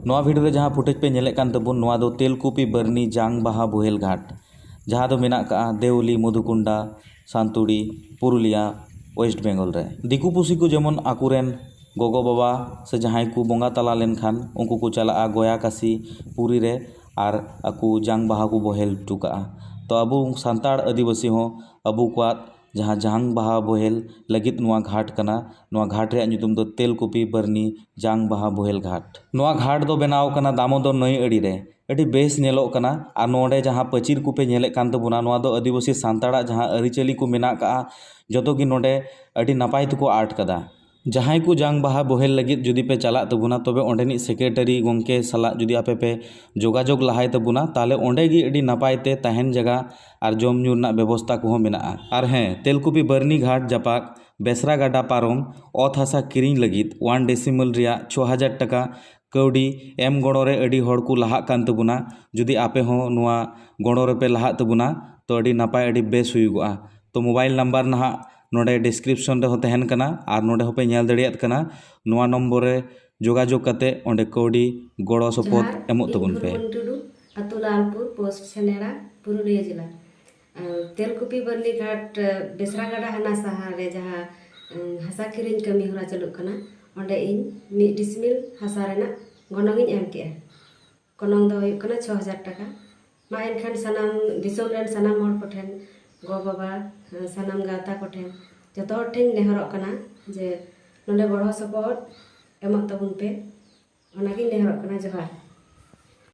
नोआ वीडियो रे जहाँ फुटेज पे नेले कान तबुन नोआ दो तेलकुपी बरनी जांग बाहा बोहेल घाट जहाँ दो मेना का देवली मधुकुंडा सांतुड़ी पुरुलिया वेस्ट बेंगल रे दिकू पुसी को जेमन आकुरेन गोगो बाबा से जहाँ को बोंगा तला लेन खान उनको को चला गोया कासी पुरी रे आर आकू जांग बाहा को बोहेल टुका तो अबू सांताड़ आदिवासी हो अबू क्वात जहाँ जांग बाहा बोहेल लगित नुआ घाट कना नुआ घाट रे ᱧᱩᱛᱩᱢ दो तेलकुपी बरनी जांग बाहा बोहेल घाट नुआ घाट दो बनाव कना दामोदर नई अड़ी रे अड़ी बेस नेलो कना आ नोडे जहाँ पचीर कुपे नेले कान तबुना नुआ दो आदिवासी सांताड़ा जहाँ अरिचली को मेना का जतो की नोडे अड़ी नपाय तको आर्ट कदा जहाँ को जांग बाहा बोहेल लगित जुदी पे चला तबुना तबे ओंडेनी सेक्रेटरी गोंके सला जुदी आपे पे जोगाजोग लहाय तबुना ताले ओंडे गी अड़ी नपाय ते तहन जगह आर जम ᱧᱩ रना व्यवस्था को मेना आर हें तेलकुपी बरनी घाट जापाक बेसरा गाडा पारम ओत हासा किरिंग लगित 1 डेसिमल रिया 6000 टका कौड़ी एम गणो रे अड़ी हड़ को लहा कान तबुना जुदी आपे हो नुआ गणो रे पे लहा तबुना तो अड़ी नपाय अड़ी बेस हुयुगआ तो मोबाइल नंबर नहा नोडे डिस्क्रिप्शन रे हो तहन कना आर नोडे हो पे नेल दड़ियात कना नुआ नंबर रे जोगाजोग कते ओंडे कौड़ी गड़ो सपोर्ट एमो तबुन पे अतुलालपुर पोस्ट सेनेरा पुरुलिया जिला तेलकुपी बरनी घाट बेसरा गाडा हना सहा रे जहाँ हसा किरिंग कमी होरा चलुक कना ओंडे इन 1 डिसमिल हसा रेना गनोंग इन एम के गनोंग दो हुयुक कना 6000 टका मा एनखान सनाम दिसोम रेन सनाम हर कोठेन गो बाबा सनाम गाता कोठेन जतो हर ठेन नेहरक कना जे नोंडे गड़ो सपोर्ट एमक तबुन पे ओनागी नेहरक कना जोहार।